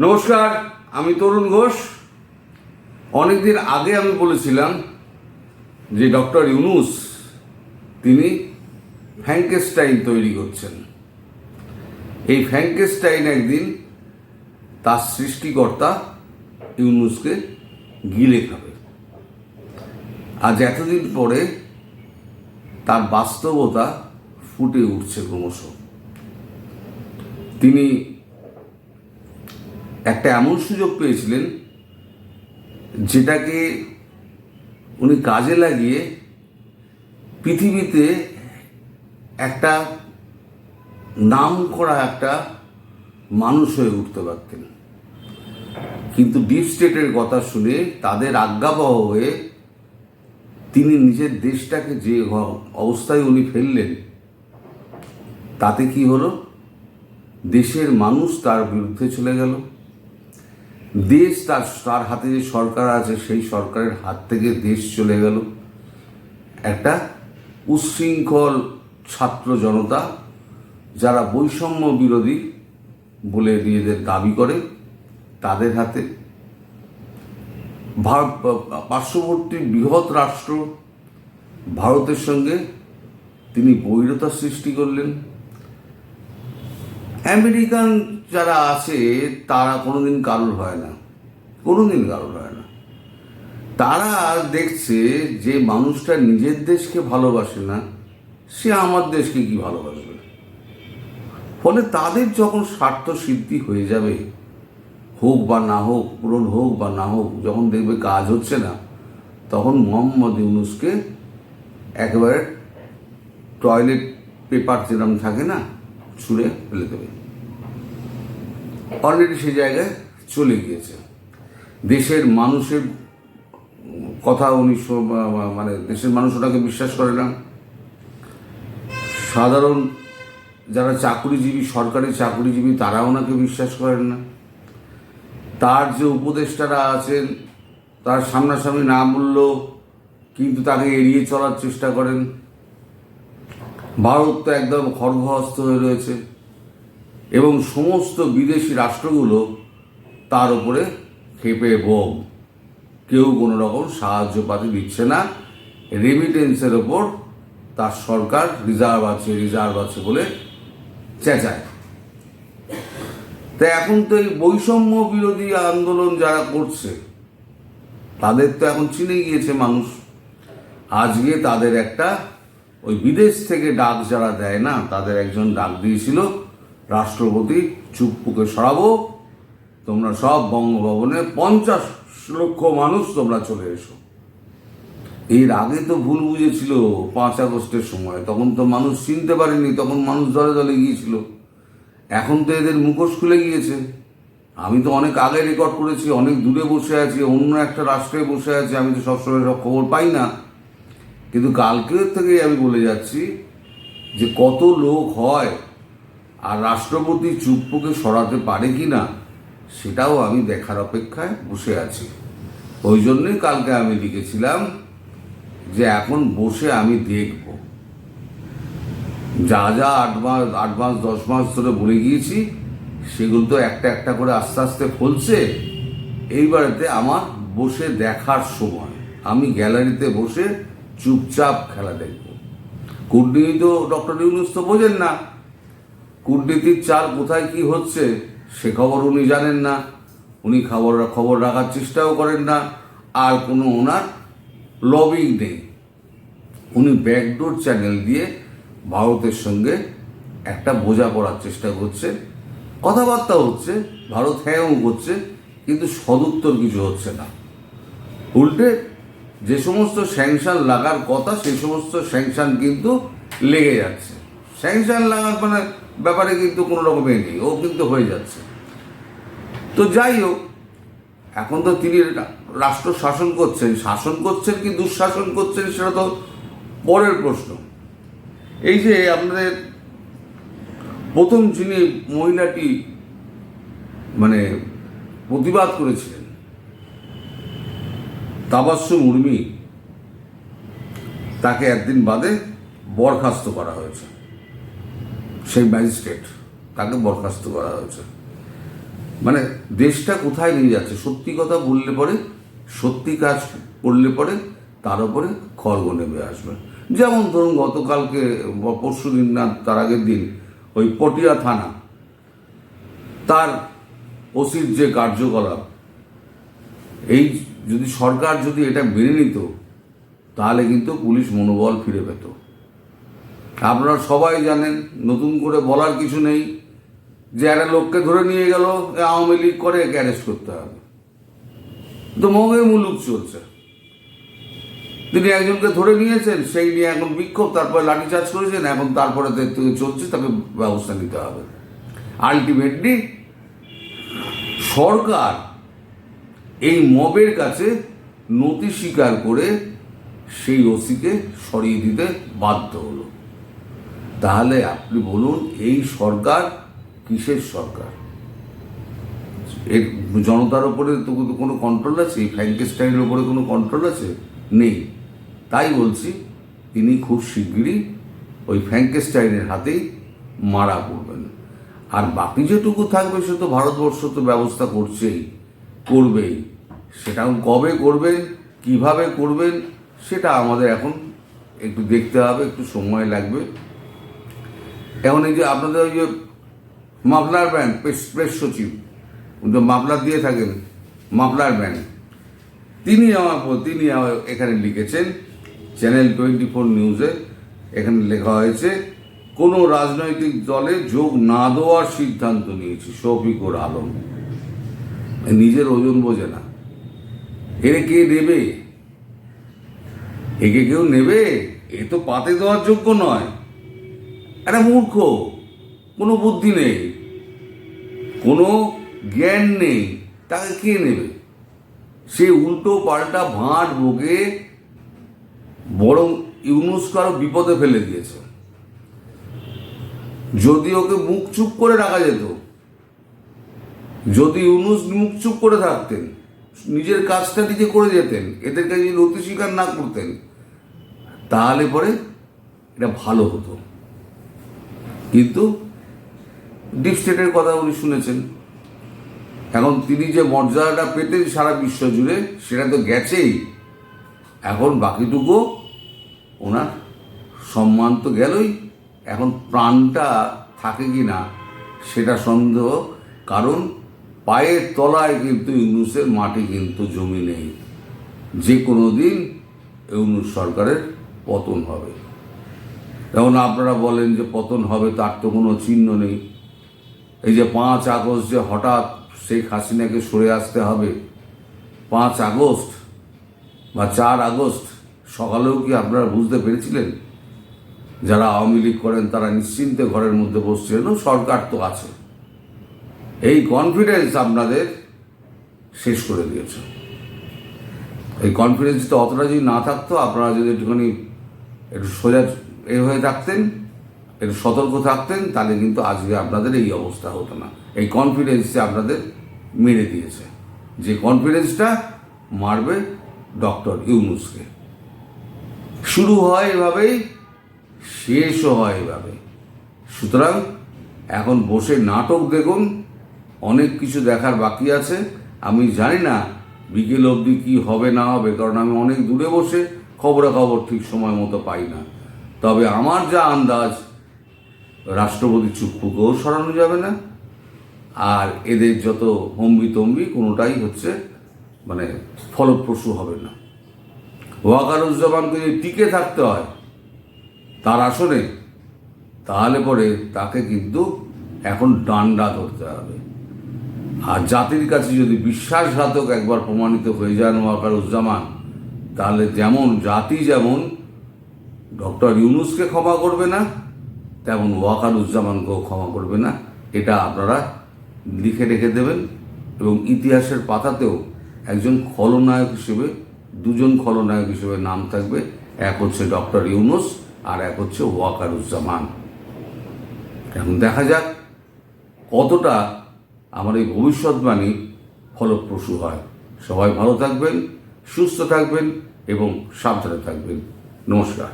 নমস্কার, আমি তরুণ ঘোষ। অনেকদিন আগে আমি বলেছিলাম যে ডক্টর ইউনূস তিনি ফ্র্যাঙ্কেনস্টাইন তৈরি করছেন। এই ফ্র্যাঙ্কেনস্টাইন একদিন তার সৃষ্টিকর্তা ইউনূসকে গিলে খাবে। আজ এতদিন পরে তার বাস্তবতা ফুটে উঠছে ক্রমশ। তিনি একটা এমন সুযোগ পেয়েছিলেন যেটাকে উনি কাজে লাগিয়ে পৃথিবীতে একটা নাম করা একটা মানুষ হয়ে উঠতে পারতেন। কিন্তু ডিপ স্টেটের কথা শুনে তাদের আজ্ঞাবহ হয়ে তিনি নিজের দেশটাকে যে অবস্থায় উনি ফেললেন, তাতে কি হলো? দেশের মানুষ তার বিরুদ্ধে চলে গেল। দেশ তার হাতে যে সরকার আছে সেই সরকারের হাত থেকে দেশ চলে গেল একটা উচ্ছৃঙ্খল ছাত্র জনতা, যারা বৈষম্য বিরোধী বলে নিজেদের দাবি করে, তাদের হাতে। পার্শ্ববর্তী বৃহৎ রাষ্ট্র ভারতের সঙ্গে তিনি বৈরতা সৃষ্টি করলেন। আমেরিকান যারা আছে তারা কোনোদিন কারোর হয় না, কোনোদিন কারোর হয় না। তারা দেখছে যে মানুষটা নিজের দেশকে ভালোবাসে না, সে আমার দেশকে কি ভালোবাসবে। ফলে তাদের যখন স্বার্থ সিদ্ধি হয়ে যাবে, হোক বা না হোক, পূরণ হোক বা না হোক, যখন দেখবে কাজ হচ্ছে না, তখন মোহাম্মদ ইউনূসকে একেবারে টয়লেট পেপার যেরকম থাকে না, ছুঁড়ে ফেলে দেবে। অলরেডি সেই জায়গায় চলে গিয়েছে। দেশের মানুষের কথা উনি দেশের মানুষ ওটাকে বিশ্বাস করে না। সাধারণ যারা চাকুরিজীবী, সরকারি চাকুরিজীবী, তারা ওনাকে বিশ্বাস করেন না। তার যে উপদেষ্টারা আছেন, তার সামনাসামনি না বললেও কিন্তু তাকে এড়িয়ে চলার চেষ্টা করেন। ভারত তো একদম খর্গহস্ত হয়ে রয়েছে এবং সমস্ত বিদেশি রাষ্ট্রগুলো তার উপরে ক্ষেপে বোম। কেউ কোনো রকম সাহায্য পাতি দিচ্ছে না। রেমিটেন্সের ওপর তার সরকার রিজার্ভ আছে বলে চেঁচায়। তাই এখন তো এই বৈষম্য বিরোধী আন্দোলন যারা করছে, তাদের তো এখন চিনে গিয়েছে মানুষ। আজকে তাদের একটা ওই বিদেশ থেকে ডাক যারা দেয় না, তাদের একজন ডাক দিয়েছিল, রাষ্ট্রপতি চুপ্পুকে সরাবো, তোমরা সব বঙ্গভবনে 50 লক্ষ মানুষ তোমরা চলে এসো। এর আগে তো ভুল বুঝেছিল 5 আগস্টের সময়, তখন তো মানুষ চিনতে পারেনি, তখন মানুষ দলে দলে গিয়েছিল। এখন তো এদের মুখোশ খুলে গিয়েছে। আমি তো অনেক আগে রেকর্ড করেছি, অনেক দূরে বসে আছি, অন্য একটা রাষ্ট্রে বসে আছি, আমি তো সবসময় সব খবর পাই না। কিন্তু কালকের থেকেই আমি বলে যাচ্ছি যে কত লোক হয় আর রাষ্ট্রপতি চুপ্পুকে সরাতে পারে কি না, সেটাও আমি দেখার অপেক্ষায় বসে আছি। ওই জন্যই কালকে আমি লিখেছিলাম যে এখন বসে আমি দেখব। যা 8 মাস 10 মাস ধরে বলে গিয়েছি, সেগুলো তো একটা একটা করে আস্তে আস্তে ফলছে। এইবারেতে আমার বসে দেখার সময়, আমি গ্যালারিতে বসে চুপচাপ খেলা দেখব। কূটনীতি তো ডক্টর ইউনূস তো বোঝেন না, কূটনীতির চাল কোথায় কি হচ্ছে সে খবর উনি জানেন না। উনি খবর রাখার চেষ্টাও করেন না, আর কোনো ওনার লবিং নেই। উনি ব্যাকডোর চ্যানেল দিয়ে ভারতের সঙ্গে একটা বোঝাপড়ার চেষ্টা করছে, কথাবার্তা হচ্ছে, ভারত হ্যাঁ করছে, কিন্তু সদুত্তর কিছু হচ্ছে না। উল্টে যে সমস্ত স্যাংশন লাগার কথা সেই সমস্ত স্যাংশন কিন্তু লেগে যাচ্ছে। স্যাংশন লাগার ব্যাপারে কিন্তু কোনো রকমের নেই, ও কিন্তু হয়ে যাচ্ছে। তো যাই হোক, এখন তো তিনি রাষ্ট্র শাসন করছেন কি দুঃশাসন করছেন সেটা তো পরের প্রশ্ন। এই যে আপনাদের প্রথম যিনি মহিলাটি প্রতিবাদ করেছিলেন, তাবাস্সুম উর্মি, তাকে একদিন বাদে বরখাস্ত করা হয়েছে। সেই ম্যাজিস্ট্রেট, তাকে বরখাস্ত করা হয়েছে। মানে দেশটা কোথায় নিয়ে যাচ্ছে, সত্যি কথা বললে পরে, সত্যি কাজ করলে পরে তার উপরে খড়গ নেমে আসবে। যেমন ধরুন গতকালকে পরশু দিন না তার আগের দিন ওই পটিয়া থানা, তার ওসির যে কার্যকলাপ, এই যদি সরকার যদি এটা মেনে নিত তাহলে কিন্তু পুলিশ মনোবল ফিরে পেত। আপনারা সবাই জানেন, নতুন করে বলার কিছু নেই, যে একটা লোককে ধরে নিয়ে গেল, আওয়ামী লীগ করে একে অ্যারেস্ট করতে হবে, তো মগের মুলুক চলছে। তিনি একজনকে ধরে নিয়েছেন, সেই নিয়ে এখন বিক্ষোভ, তারপরে লাঠিচার্জ করেছেন, এখন তারপরে চলছে, তাকে ব্যবস্থা নিতে হবে। আলটিমেটলি সরকার এই মবের কাছে নথি স্বীকার করে সেই ওসিকে সরিয়ে দিতে বাধ্য হলো। তাহলে আপনি বলুন, এই সরকার কিসের সরকার? এর জনতার উপরে তো কোনো কন্ট্রোল আছে? এই ফ্র্যাঙ্কেস্টাইনের উপরে কোনো কন্ট্রোল আছে? নেই। তাই বলছি, তিনি খুব শিগগিরই ওই ফ্র্যাঙ্কেস্টাইনের হাতেই মারা পড়বেন। আর বাকি যেটুকু থাকবে সে তো ভারতবর্ষ তো ব্যবস্থা করছেই, করবেই। সেটাও কবে করবেন, কিভাবে করবেন, সেটা আমাদের এখন একটু দেখতে হবে, একটু সময় লাগবে। এখন এই যে আপনাদের ওই যে মাফলার ব্যান্ড, প্রেস সচিব মাফলার দিয়ে থাকেন, মাফলার ব্যান্ড, তিনি এখানে লিখেছেন চ্যানেল 24 নিউজে, এখানে লেখা হয়েছে, কোনো রাজনৈতিক দলে যোগ না দেওয়ার সিদ্ধান্ত নিয়েছি শফিকুর আলম। নিজের ওজন বোঝে না, এর কে নেবে? একে কেউ নেবে? এ তো পাতে দেওয়ার যোগ্য নয়, একটা মূর্খ, কোনো বুদ্ধি নেই, কোনো জ্ঞান নেই, তাকে কে নেবে? সে উল্টো পাল্টা ভাঁট বকে বরং ইউনুসকে আরো বিপদে ফেলে দিয়েছে। যদি ওকে মুখ চুপ করে রাখা যেত, যদি ইউনুস মুখ চুপ করে থাকতেন, নিজের কাজটা নিজে করে যেতেন, এদেরকে যদি নথি স্বীকার না করতেন, তাহলে পরে এটা ভালো হতো। কিন্তু ডিপ স্টেটের কথা উনি শুনেছেন, এখন তিনি যে মর্যাদাটা পেতেন সারা বিশ্ব জুড়ে, সেটা তো গেছেই। এখন বাকিটুকু ওনার সম্মান তো গেলই, এখন প্রাণটা থাকে কি না সেটা সন্দেহ। কারণ পায়ের তলায় কিন্তু ইউনুসের মাটি কিন্তু জমি নেই, যে কোনো দিন ইউনুস সরকারের পতন হবে। এখন আপনারা বলেন যে পতন হবে, তার তো কোনো চিহ্ন নেই। এই যে 5 আগস্ট যে হঠাৎ শেখ হাসিনাকে সরে আসতে হবে, 5 আগস্ট বা 4 আগস্ট সকালেও কি আপনারা বুঝতে পেরেছিলেন? যারা আওয়ামী লীগ করেন তারা নিশ্চিন্তে ঘরের মধ্যে বসছিলেন, সরকার তো আছে। এই কনফিডেন্স আপনাদের শেষ করে দিয়েছে। এই কনফিডেন্সটা অতটা যদি না থাকতো, আপনারা যদি একটুখানি একটু সোজা হয়ে থাকতেন, একটু সতর্ক থাকতেন, তাহলে কিন্তু আজকে আপনাদের এই অবস্থা হতো না। এই কনফিডেন্সটা আপনাদের মেরে দিয়েছে, যে কনফিডেন্সটা মারবে ডক্টর ইউনুসকে। শুরু হয় এভাবেই, শেষও হয় এভাবে। সুতরাং এখন বসে নাটক দেখুন, অনেক কিছু দেখার বাকি আছে। আমি জানি না বিকেল অবধি কী হবে না হবে, কারণ আমি অনেক দূরে বসে খবরাখবর ঠিক সময় মতো পাই না। তবে আমার যা আন্দাজ, রাষ্ট্রপতি চুপ্পুকেও সরানো যাবে না, আর এদের যত হম্বিতম্বি কোনোটাই হচ্ছে মানে ফলপ্রসূ হবে না। ওয়াকারুজ্জামানকে যদি টিকে থাকতে হয় তার আসনে, তাহলে পরে তাকে কিন্তু এখন ডান্ডা ধরতে হবে। আর জাতির কাছে যদি বিশ্বাসঘাতক একবার প্রমাণিত হয়ে যান ওয়াকারুজ্জামান, তাহলে যেমন জাতি যেমন ডক্টর ইউনুসকে ক্ষমা করবে না, তেমন ওয়াকারুজ্জামানকেও ক্ষমা করবে না। এটা আপনারা লিখে রেখে দেবেন, এবং ইতিহাসের পাতাতেও একজন খলনায়ক হিসেবে, দুজন খলনায়ক হিসেবে নাম থাকবে। এক হচ্ছে ডক্টর ইউনুস, আর এক হচ্ছে ওয়াকারুজ্জামান। এখন দেখা যাক কতটা আমার এই ভবিষ্যৎবাণী ফলপ্রসূ হয়। সবাই ভালো থাকবেন, সুস্থ থাকবেন এবং সাবধানে থাকবেন। নমস্কার।